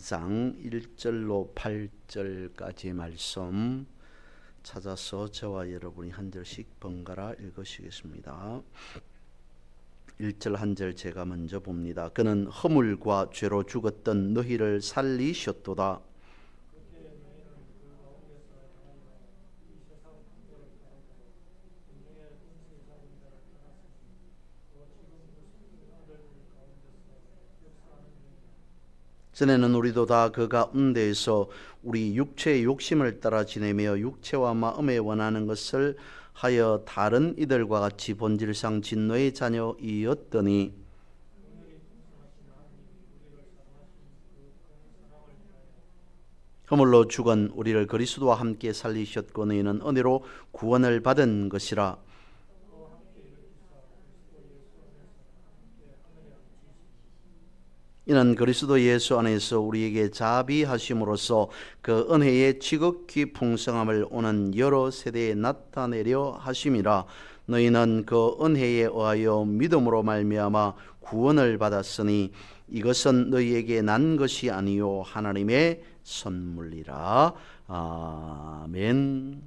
2장 1절로 8절까지의 말씀 찾아서 저와 여러분이 한 절씩 번갈아 읽으시겠습니다. 1절 한 절 제가 먼저 봅니다. 그는 허물과 죄로 죽었던 너희를 살리셨도다. 전에는 우리도 다 그 가운데에서 우리 육체의 욕심을 따라 지내며 육체와 마음에 원하는 것을 하여 다른 이들과 같이 본질상 진노의 자녀이었더니 허물로 죽은 우리를 그리스도와 함께 살리셨고 너희는 은혜로 구원을 받은 것이라. 이는 그리스도 예수 안에서 우리에게 자비하심으로써 그 은혜의 지극히 풍성함을 오는 여러 세대에 나타내려 하심이라. 너희는 그 은혜에 의하여 믿음으로 말미암아 구원을 받았으니 이것은 너희에게 난 것이 아니요 하나님의 선물이라. 아멘.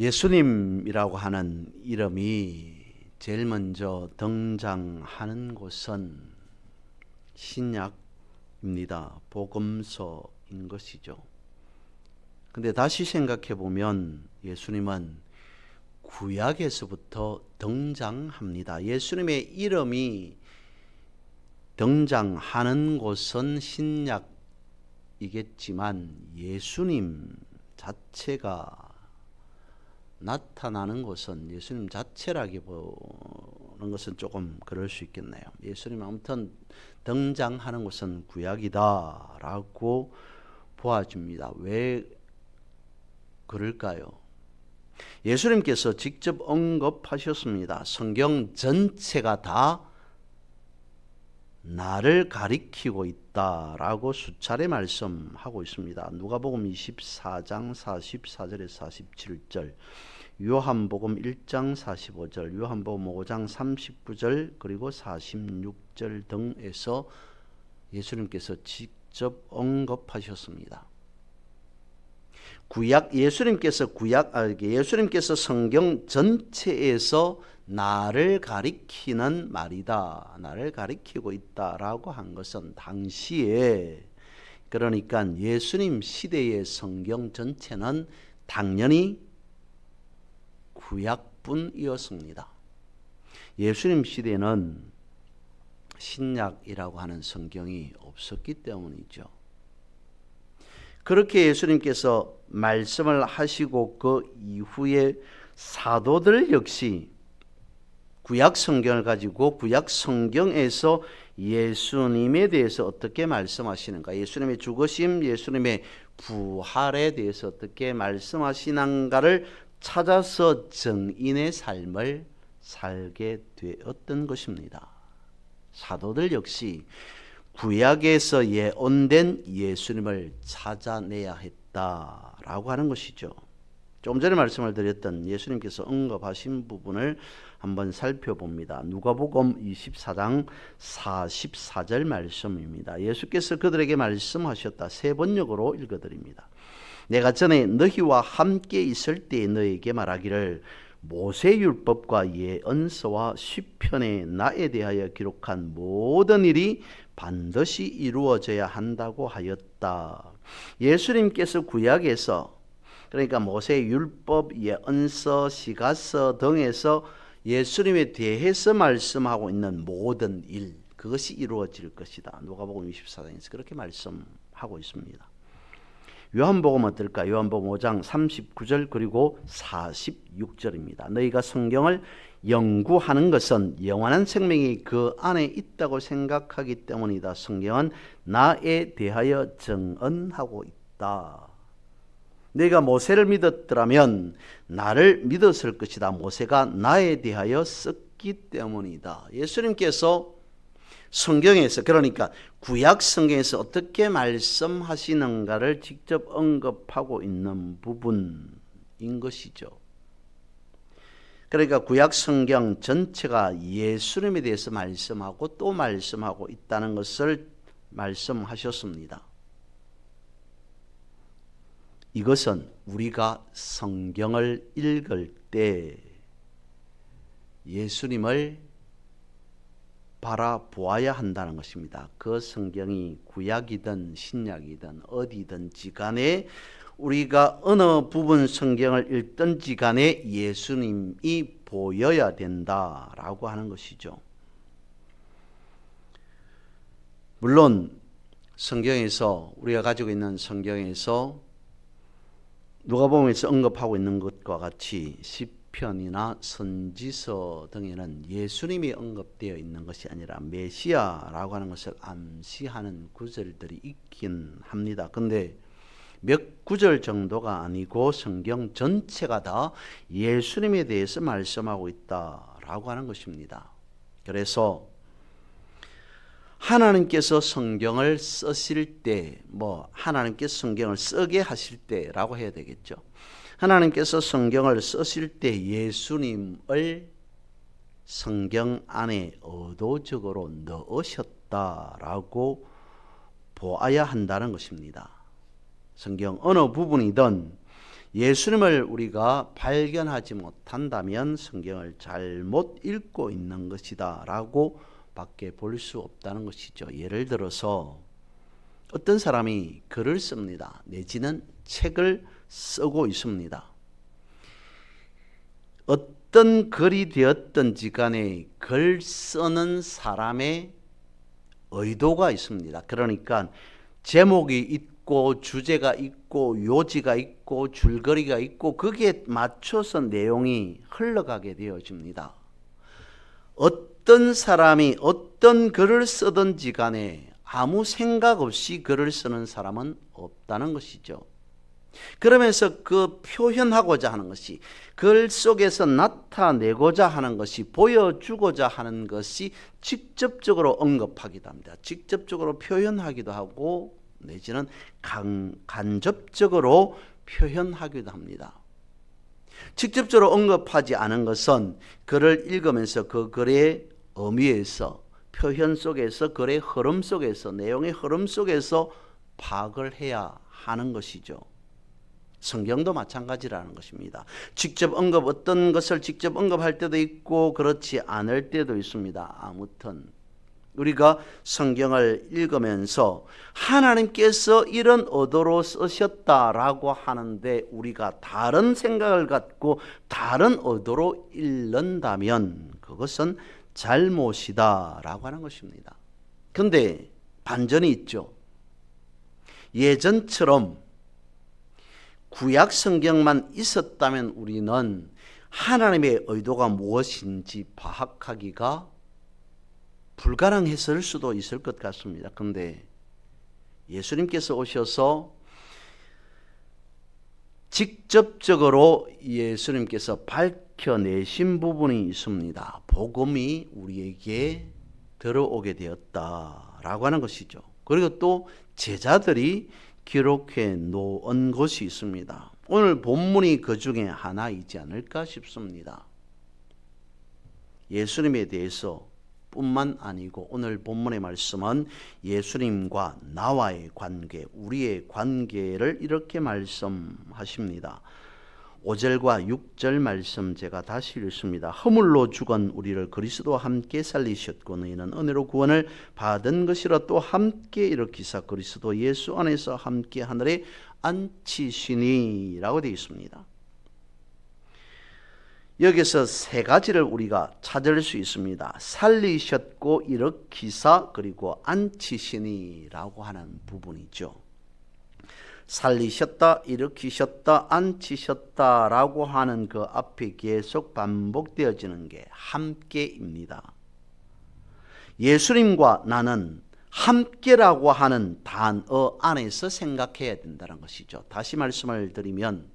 예수님이라고 하는 이름이 제일 먼저 등장하는 곳은 신약입니다. 복음서인 것이죠. 근데 다시 생각해 보면 예수님은 구약에서부터 등장합니다. 예수님의 이름이 등장하는 곳은 신약이겠지만 예수님 자체가 나타나는 것은 예수님 자체라기 보는 것은 조금 그럴 수 있겠네요. 예수님 아무튼 등장하는 것은 구약이다라고 보아집니다. 왜 그럴까요? 예수님께서 직접 언급하셨습니다. 성경 전체가 다 나를 가리키고 있다라고 수차례 말씀하고 있습니다. 누가복음 24장 44절에서 47절, 요한복음 1장 45절, 요한복음 5장 39절, 그리고 46절 등에서 예수님께서 직접 언급하셨습니다. 예수님께서 성경 전체에서 나를 가리키는 말이다, 나를 가리키고 있다라고 한 것은 당시에, 그러니까 예수님 시대의 성경 전체는 당연히 구약뿐이었습니다. 예수님 시대는 신약이라고 하는 성경이 없었기 때문이죠. 그렇게 예수님께서 말씀을 하시고 그 이후에 사도들 역시 구약 성경을 가지고 구약 성경에서 예수님에 대해서 어떻게 말씀하시는가, 예수님의 죽으심, 예수님의 부활에 대해서 어떻게 말씀하시는가를 찾아서 정인의 삶을 살게 되었던 것입니다. 사도들 역시 구약에서 예언된 예수님을 찾아내야 했다라고 하는 것이죠. 조금 전에 말씀을 드렸던 예수님께서 언급하신 부분을 한번 살펴봅니다. 누가복음 24장 44절 말씀입니다. 예수께서 그들에게 말씀하셨다. 세 번역으로 읽어드립니다. 내가 전에 너희와 함께 있을 때에 너희에게 말하기를 모세율법과 예언서와 시편에 나에 대하여 기록한 모든 일이 반드시 이루어져야 한다고 하였다. 예수님께서 구약에서, 그러니까 모세율법, 예언서, 시가서 등에서 예수님에 대해서 말씀하고 있는 모든 일, 그것이 이루어질 것이다. 누가복음 24장에서 그렇게 말씀하고 있습니다. 요한복음 어떨까? 요한복음 5장 39절 그리고 46절입니다. 너희가 성경을 연구하는 것은 영원한 생명이 그 안에 있다고 생각하기 때문이다. 성경은 나에 대하여 증언하고 있다. 너희가 모세를 믿었더라면 나를 믿었을 것이다. 모세가 나에 대하여 썼기 때문이다. 예수님께서 성경에서, 그러니까 구약 성경에서 어떻게 말씀하시는가를 직접 언급하고 있는 부분인 것이죠. 그러니까 구약 성경 전체가 예수님에 대해서 말씀하고 또 말씀하고 있다는 것을 말씀하셨습니다. 이것은 우리가 성경을 읽을 때 예수님을 바라보아야 한다는 것입니다. 그 성경이 구약이든 신약이든 어디든지 간에 우리가 어느 부분 성경을 읽든지 간에 예수님이 보여야 된다라고 하는 것이죠. 물론 성경에서 우리가 가지고 있는 성경에서 누가복음에서 언급하고 있는 것과 같이 시편이나 선지서 등에는 예수님이 언급되어 있는 것이 아니라 메시아라고 하는 것을 암시하는 구절들이 있긴 합니다. 근데 몇 구절 정도가 아니고 성경 전체가 다 예수님에 대해서 말씀하고 있다라고 하는 것입니다. 그래서 하나님께서 성경을 쓰실 때, 하나님께서 성경을 쓰게 하실 때라고 해야 되겠죠. 하나님께서 성경을 쓰실 때 예수님을 성경 안에 의도적으로 넣으셨다라고 보아야 한다는 것입니다. 성경 어느 부분이든 예수님을 우리가 발견하지 못한다면 성경을 잘못 읽고 있는 것이다 라고 밖에 볼 수 없다는 것이죠. 예를 들어서 어떤 사람이 글을 씁니다. 내지는 책을 쓰고 있습니다. 어떤 글이 되었든지 간에 글 쓰는 사람의 의도가 있습니다. 그러니까 제목이 있고 주제가 있고 요지가 있고 줄거리가 있고 거기에 맞춰서 내용이 흘러가게 되어집니다. 어떤 사람이 어떤 글을 쓰든지 간에 아무 생각 없이 글을 쓰는 사람은 없다는 것이죠. 그러면서 그 표현하고자 하는 것이, 글 속에서 나타내고자 하는 것이, 보여주고자 하는 것이 직접적으로 언급하기도 합니다. 직접적으로 표현하기도 하고 내지는 간접적으로 표현하기도 합니다. 직접적으로 언급하지 않은 것은 글을 읽으면서 그 글의 의미에서, 표현 속에서, 글의 흐름 속에서, 내용의 흐름 속에서 파악을 해야 하는 것이죠. 성경도 마찬가지라는 것입니다. 어떤 것을 직접 언급할 때도 있고 그렇지 않을 때도 있습니다. 아무튼 우리가 성경을 읽으면서 하나님께서 이런 의도로 쓰셨다라고 하는데 우리가 다른 생각을 갖고 다른 의도로 읽는다면 그것은 잘못이다라고 하는 것입니다. 그런데 반전이 있죠. 예전처럼 구약 성경만 있었다면 우리는 하나님의 의도가 무엇인지 파악하기가 불가능했을 수도 있을 것 같습니다. 그런데 예수님께서 오셔서 직접적으로 예수님께서 밝혀내신 부분이 있습니다. 복음이 우리에게 들어오게 되었다라고 하는 것이죠. 그리고 또 제자들이 기록해 놓은 것이 있습니다. 오늘 본문이 그 중에 하나이지 않을까 싶습니다. 예수님에 대해서 뿐만 아니고 오늘 본문의 말씀은 예수님과 나와의 관계, 우리의 관계를 이렇게 말씀하십니다. 5절과 6절 말씀 제가 다시 읽습니다. 허물로 죽은 우리를 그리스도와 함께 살리셨고 너희는 은혜로 구원을 받은 것이라 또 함께 일으키사 그리스도 예수 안에서 함께 하늘에 앉히시니 라고 되어 있습니다. 여기서 세 가지를 우리가 찾을 수 있습니다. 살리셨고 일으키사 그리고 앉히시니 라고 하는 부분이죠. 살리셨다, 일으키셨다, 앉히셨다 라고 하는 그 앞에 계속 반복되어지는 게 함께입니다. 예수님과 나는 함께라고 하는 단어 안에서 생각해야 된다는 것이죠. 다시 말씀을 드리면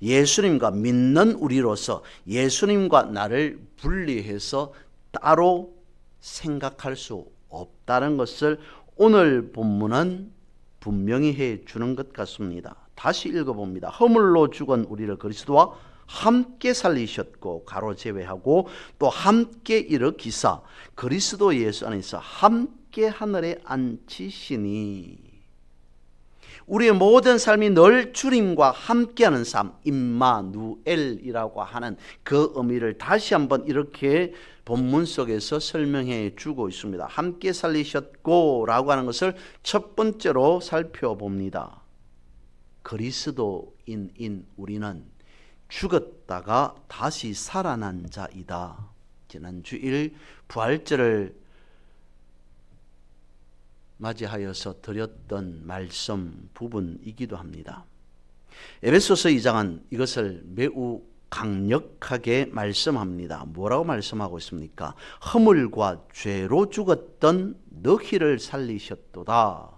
예수님과 믿는 우리로서 예수님과 나를 분리해서 따로 생각할 수 없다는 것을 오늘 본문은 분명히 해주는 것 같습니다. 다시 읽어봅니다. 허물로 죽은 우리를 그리스도와 함께 살리셨고 가로 제외하고 또 함께 일으키사 그리스도 예수 안에서 함께 함께 하늘에 앉히시니. 우리의 모든 삶이 늘 주님과 함께하는 삶, 임마누엘이라고 하는 그 의미를 다시 한번 이렇게 본문 속에서 설명해 주고 있습니다. 함께 살리셨고 라고 하는 것을 첫 번째로 살펴봅니다. 그리스도인인 우리는 죽었다가 다시 살아난 자이다. 지난 주일 부활절을 맞이하여서 드렸던 말씀 부분이기도 합니다. 에베소서 2장은 이것을 매우 강력하게 말씀합니다. 뭐라고 말씀하고 있습니까? 허물과 죄로 죽었던 너희를 살리셨도다.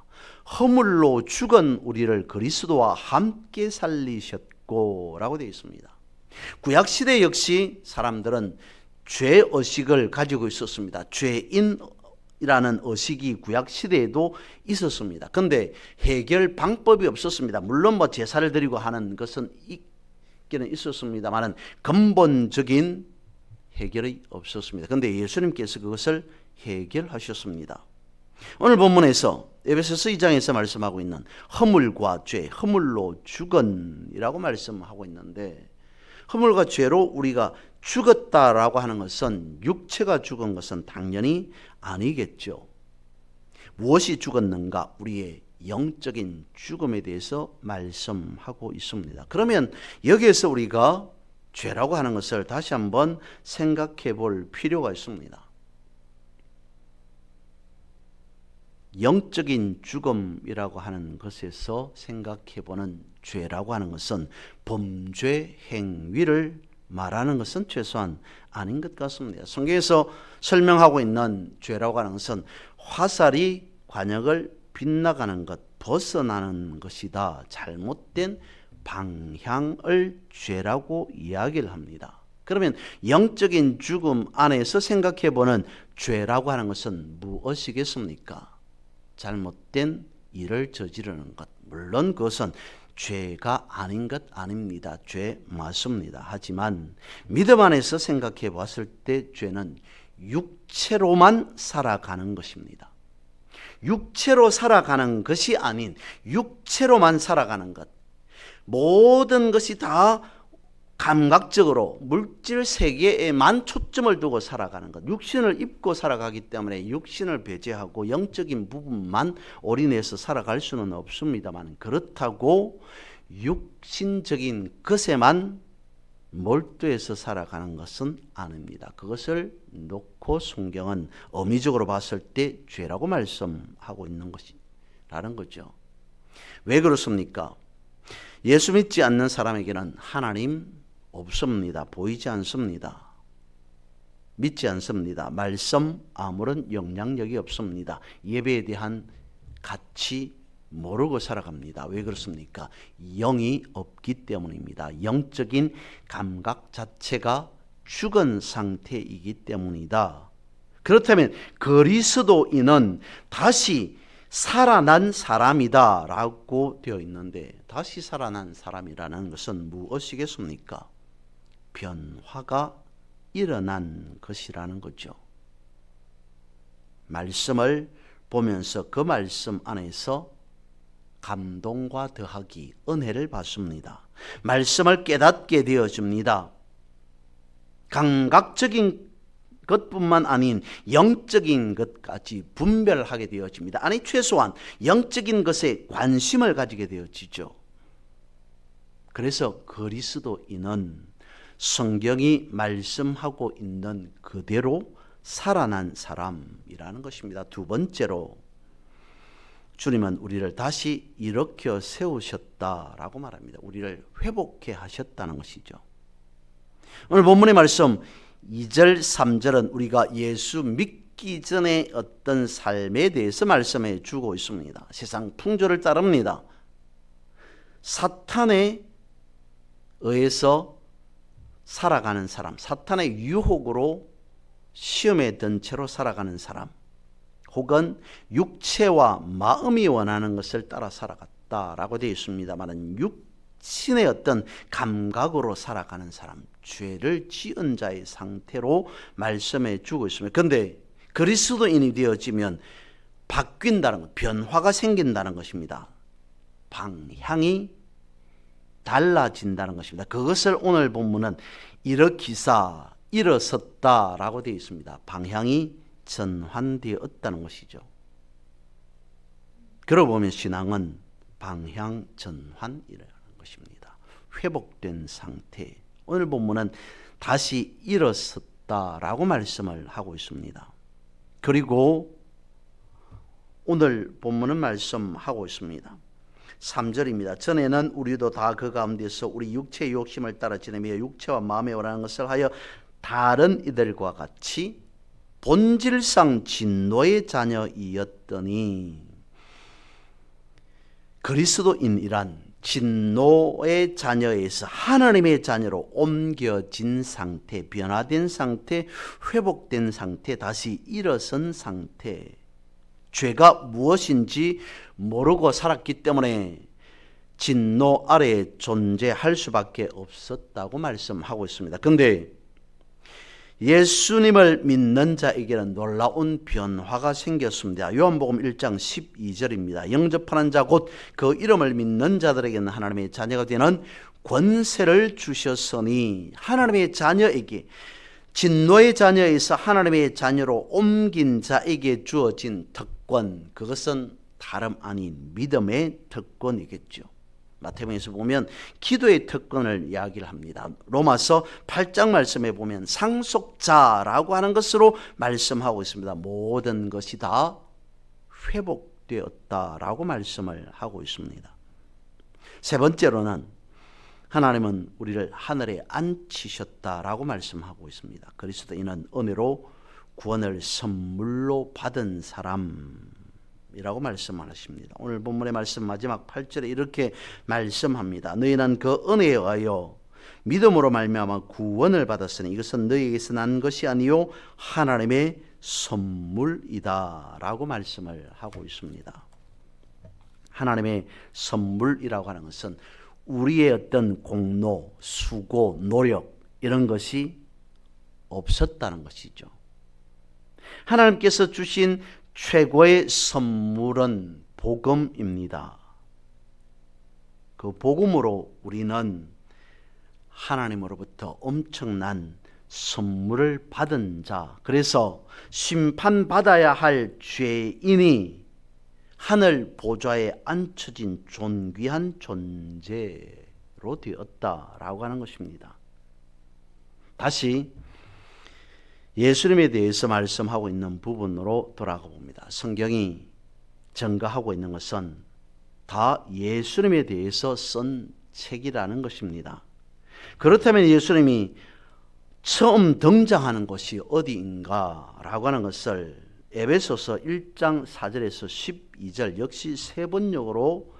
허물로 죽은 우리를 그리스도와 함께 살리셨고 라고 되어 있습니다. 구약시대 역시 사람들은 죄의식을 가지고 있었습니다. 죄인이라는 의식이 구약시대에도 있었습니다. 그런데 해결 방법이 없었습니다. 물론 제사를 드리고 하는 것은 있기는 있었습니다만 근본적인 해결이 없었습니다. 그런데 예수님께서 그것을 해결하셨습니다. 오늘 본문에서 에베소서 2장에서 말씀하고 있는 허물과 죄, 허물로 죽은이라고 말씀하고 있는데, 허물과 죄로 우리가 죽었다라고 하는 것은 육체가 죽은 것은 당연히 아니겠죠. 무엇이 죽었는가? 우리의 영적인 죽음에 대해서 말씀하고 있습니다. 그러면 여기에서 우리가 죄라고 하는 것을 다시 한번 생각해 볼 필요가 있습니다. 영적인 죽음이라고 하는 것에서 생각해 보는 죄라고 하는 것은 범죄 행위를 말하는 것은 최소한 아닌 것 같습니다. 성경에서 설명하고 있는 죄라고 하는 것은 화살이 관역을 빗나가는 것, 벗어나는 것이다. 잘못된 방향을 죄라고 이야기를 합니다. 그러면 영적인 죽음 안에서 생각해 보는 죄라고 하는 것은 무엇이겠습니까? 잘못된 일을 저지르는 것. 물론 그것은 죄가 아닌 것 아닙니다. 죄 맞습니다. 하지만 믿음 안에서 생각해 봤을 때 죄는 육체로만 살아가는 것입니다. 육체로 살아가는 것이 아닌 육체로만 살아가는 것. 모든 것이 다 감각적으로 물질 세계에만 초점을 두고 살아가는 것. 육신을 입고 살아가기 때문에 육신을 배제하고 영적인 부분만 올인해서 살아갈 수는 없습니다만, 그렇다고 육신적인 것에만 몰두해서 살아가는 것은 아닙니다. 그것을 놓고 성경은 어미적으로 봤을 때 죄라고 말씀하고 있는 것이라는 거죠. 왜 그렇습니까? 예수 믿지 않는 사람에게는 하나님 없습니다. 보이지 않습니다. 믿지 않습니다. 말씀 아무런 영향력이 없습니다. 예배에 대한 가치 모르고 살아갑니다. 왜 그렇습니까? 영이 없기 때문입니다. 영적인 감각 자체가 죽은 상태이기 때문이다. 그렇다면 그리스도인은 다시 살아난 사람이다 라고 되어 있는데, 다시 살아난 사람이라는 것은 무엇이겠습니까? 변화가 일어난 것이라는 거죠. 말씀을 보면서 그 말씀 안에서 감동과 더하기, 은혜를 받습니다. 말씀을 깨닫게 되어집니다. 감각적인 것뿐만 아닌 영적인 것까지 분별하게 되어집니다. 아니 최소한 영적인 것에 관심을 가지게 되어지죠. 그래서 그리스도인은 성경이 말씀하고 있는 그대로 살아난 사람이라는 것입니다. 두 번째로 주님은 우리를 다시 일으켜 세우셨다라고 말합니다. 우리를 회복해 하셨다는 것이죠. 오늘 본문의 말씀 2절 3절은 우리가 예수 믿기 전에 어떤 삶에 대해서 말씀해 주고 있습니다. 세상 풍조를 따릅니다. 사탄에 의해서 살아가는 사람, 사탄의 유혹으로 시험에 든 채로 살아가는 사람, 혹은 육체와 마음이 원하는 것을 따라 살아갔다라고 되어 있습니다만, 육신의 어떤 감각으로 살아가는 사람, 죄를 지은 자의 상태로 말씀해 주고 있습니다. 그런데 그리스도인이 되어지면 바뀐다는 것, 변화가 생긴다는 것입니다. 방향이 달라진다는 것입니다. 그것을 오늘 본문은 일으키사 일어섰다라고 되어 있습니다. 방향이 전환되었다는 것이죠. 그러고 보면 신앙은 방향 전환이라는 것입니다. 회복된 상태. 오늘 본문은 다시 일어섰다라고 말씀을 하고 있습니다. 그리고 오늘 본문은 말씀하고 있습니다. 3절입니다. 전에는 우리도 다 그 가운데서 우리 육체의 욕심을 따라 지내며 육체와 마음에 원하는 것을 하여 다른 이들과 같이 본질상 진노의 자녀이었더니, 그리스도인이란 진노의 자녀에서 하나님의 자녀로 옮겨진 상태, 변화된 상태, 회복된 상태, 다시 일어선 상태, 죄가 무엇인지 모르고 살았기 때문에 진노 아래에 존재할 수밖에 없었다고 말씀하고 있습니다. 그런데 예수님을 믿는 자에게는 놀라운 변화가 생겼습니다. 요한복음 1장 12절입니다. 영접하는 자 곧 그 이름을 믿는 자들에게는 하나님의 자녀가 되는 권세를 주셨으니, 하나님의 자녀에게, 진노의 자녀에서 하나님의 자녀로 옮긴 자에게 주어진 특권, 그것은 다름 아닌 믿음의 특권이겠죠. 마태복음에서 보면 기도의 특권을 이야기를 합니다. 로마서 8장 말씀에 보면 상속자라고 하는 것으로 말씀하고 있습니다. 모든 것이 다 회복되었다라고 말씀을 하고 있습니다. 세 번째로는 하나님은 우리를 하늘에 앉히셨다라고 말씀하고 있습니다. 그리스도인은 은혜로 구원을 선물로 받은 사람이라고 말씀하십니다. 오늘 본문의 말씀 마지막 8절에 이렇게 말씀합니다. 너희는 그 은혜에 의하여 믿음으로 말미암아 구원을 받았으니 이것은 너희에게서 난 것이 아니요 하나님의 선물이다 라고 말씀을 하고 있습니다. 하나님의 선물이라고 하는 것은 우리의 어떤 공로, 수고, 노력 이런 것이 없었다는 것이죠. 하나님께서 주신 최고의 선물은 복음입니다. 그 복음으로 우리는 하나님으로부터 엄청난 선물을 받은 자, 그래서 심판받아야 할 죄인이 하늘 보좌에 앉혀진 존귀한 존재로 되었다라고 하는 것입니다. 다시 예수님에 대해서 말씀하고 있는 부분으로 돌아가 봅니다. 성경이 증거하고 있는 것은 다 예수님에 대해서 쓴 책이라는 것입니다. 그렇다면 예수님이 처음 등장하는 곳이 어디인가라고 하는 것을 에베소서 1장 4절에서 12절 역시 세 번역으로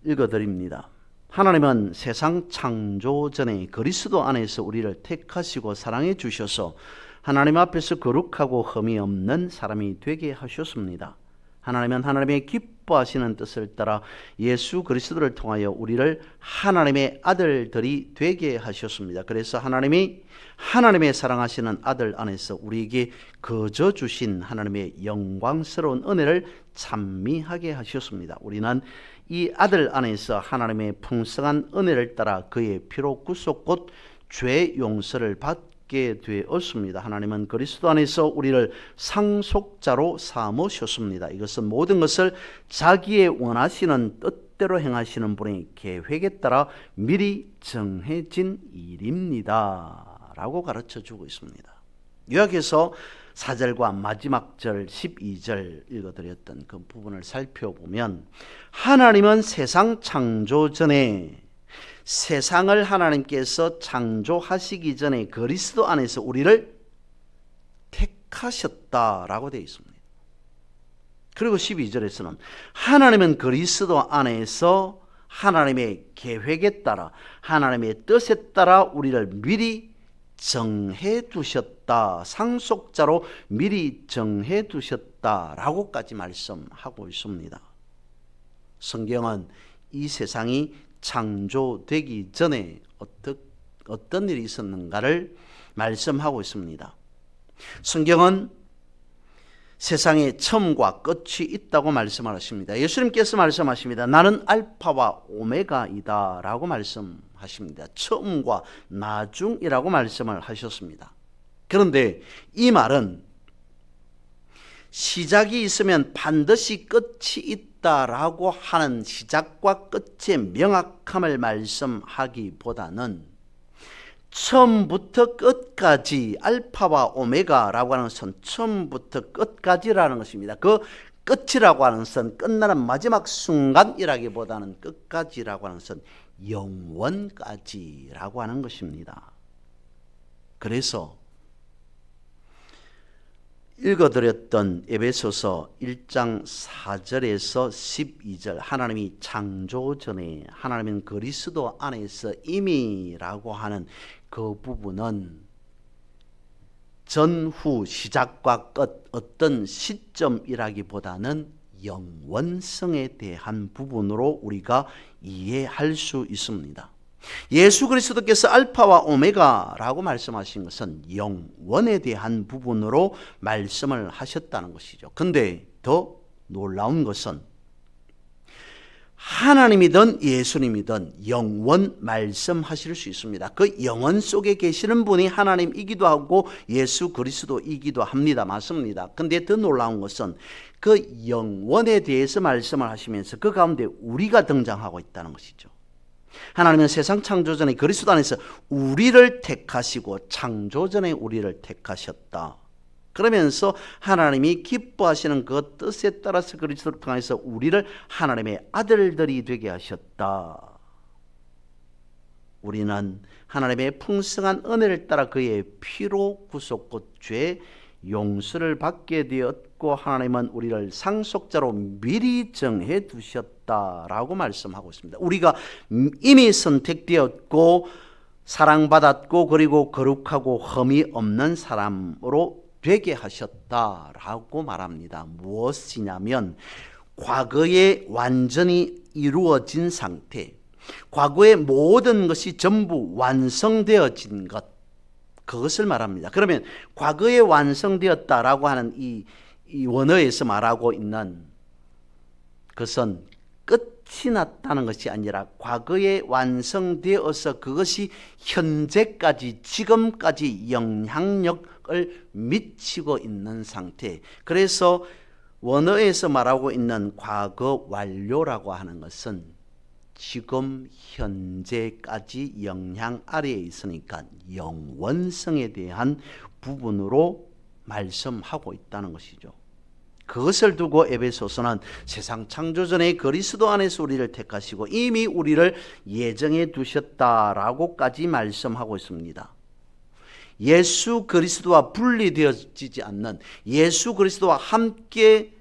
읽어드립니다. 하나님은 세상 창조 전에 그리스도 안에서 우리를 택하시고 사랑해 주셔서 하나님 앞에서 거룩하고 흠이 없는 사람이 되게 하셨습니다. 하나님은 하나님의 기뻐하시는 뜻을 따라 예수 그리스도를 통하여 우리를 하나님의 아들들이 되게 하셨습니다. 그래서 하나님이 하나님의 사랑하시는 아들 안에서 우리에게 거저 주신 하나님의 영광스러운 은혜를 찬미하게 하셨습니다. 우리는 이 아들 안에서 하나님의 풍성한 은혜를 따라 그의 피로 구속 곧 죄 용서를 받게 되었습니다. 하나님은 그리스도 안에서 우리를 상속자로 삼으셨습니다. 이것은 모든 것을 자기의 원하시는 뜻대로 행하시는 분의 계획에 따라 미리 정해진 일입니다 라고 가르쳐주고 있습니다. 요약해서 4절과 마지막 절 12절 읽어드렸던 그 부분을 살펴보면, 하나님은 세상 창조 전에, 세상을 하나님께서 창조하시기 전에 그리스도 안에서 우리를 택하셨다라고 되어 있습니다. 그리고 12절에서는 하나님은 그리스도 안에서 하나님의 계획에 따라, 하나님의 뜻에 따라 우리를 미리 정해 두셨다, 상속자로 미리 정해 두셨다라고까지 말씀하고 있습니다. 성경은 이 세상이 창조되기 전에 어떤 일이 있었는가를 말씀하고 있습니다. 성경은 세상에 처음과 끝이 있다고 말씀을 하십니다. 예수님께서 말씀하십니다. 나는 알파와 오메가이다 라고 말씀하십니다. 처음과 나중이라고 말씀을 하셨습니다. 그런데 이 말은 시작이 있으면 반드시 끝이 있다라고 하는 시작과 끝의 명확함을 말씀하기보다는 처음부터 끝까지, 알파와 오메가라고 하는 것은 처음부터 끝까지라는 것입니다. 그 끝이라고 하는 것은 끝나는 마지막 순간이라기보다는 끝까지라고 하는 것은 영원까지라고 하는 것입니다. 그래서 읽어드렸던 에베소서 1장 4절에서 12절, 하나님이 창조 전에 하나님은 그리스도 안에서 이미라고 하는 그 부분은 전후 시작과 끝, 어떤 시점이라기보다는 영원성에 대한 부분으로 우리가 이해할 수 있습니다. 예수 그리스도께서 알파와 오메가라고 말씀하신 것은 영원에 대한 부분으로 말씀을 하셨다는 것이죠. 근데 더 놀라운 것은 하나님이든 예수님이든 영원 말씀하실 수 있습니다. 그 영원 속에 계시는 분이 하나님이기도 하고 예수 그리스도이기도 합니다. 맞습니다. 근데 더 놀라운 것은 그 영원에 대해서 말씀을 하시면서 그 가운데 우리가 등장하고 있다는 것이죠. 하나님은 세상 창조 전에 그리스도 안에서 우리를 택하시고 창조 전에 우리를 택하셨다. 그러면서 하나님이 기뻐하시는 그 뜻에 따라서 그리스도를 통해서 우리를 하나님의 아들들이 되게 하셨다. 우리는 하나님의 풍성한 은혜를 따라 그의 피로 구속고 죄 용서를 받게 되었고 하나님은 우리를 상속자로 미리 정해 두셨다라고 말씀하고 있습니다. 우리가 이미 선택되었고 사랑받았고 그리고 거룩하고 흠이 없는 사람으로 되게 하셨다라고 말합니다. 무엇이냐면 과거에 완전히 이루어진 상태, 과거의 모든 것이 전부 완성되어진 것, 그것을 말합니다. 그러면 과거에 완성되었다라고 하는 이 원어에서 말하고 있는 것은 끝이 났다는 것이 아니라 과거에 완성되어서 그것이 현재까지 지금까지 영향력을 미치고 있는 상태. 그래서 원어에서 말하고 있는 과거 완료라고 하는 것은 지금 현재까지 영향 아래에 있으니까 영원성에 대한 부분으로 말씀하고 있다는 것이죠. 그것을 두고 에베소서는 세상 창조 전에 그리스도 안에서 우리를 택하시고 이미 우리를 예정해 두셨다라고까지 말씀하고 있습니다. 예수 그리스도와 분리되어지지 않는, 예수 그리스도와 함께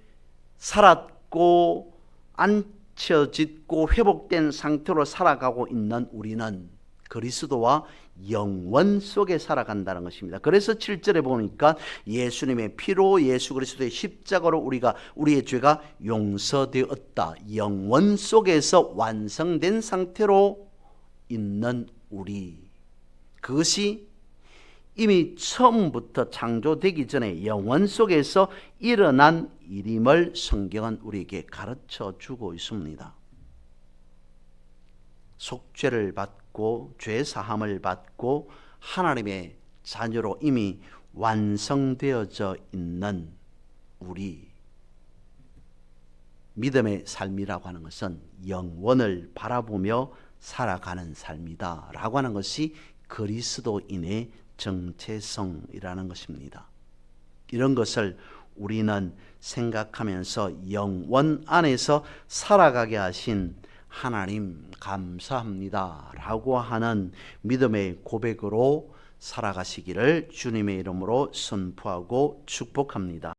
살았고 앉혀짓고 회복된 상태로 살아가고 있는 우리는 그리스도와 영원 속에 살아간다는 것입니다. 그래서 7절에 보니까 예수님의 피로 예수 그리스도의 십자가로 우리의 죄가 용서되었다. 영원 속에서 완성된 상태로 있는 우리, 그것이 이미 처음부터 창조되기 전에 영원 속에서 일어난 일임을 성경은 우리에게 가르쳐 주고 있습니다. 속죄를 받고 죄 사함을 받고 하나님의 자녀로 이미 완성되어져 있는 우리, 믿음의 삶이라고 하는 것은 영원을 바라보며 살아가는 삶이다 라고 하는 것이 그리스도인의 정체성이라는 것입니다. 이런 것을 우리는 생각하면서 영원 안에서 살아가게 하신 하나님 감사합니다 라고 하는 믿음의 고백으로 살아가시기를 주님의 이름으로 선포하고 축복합니다.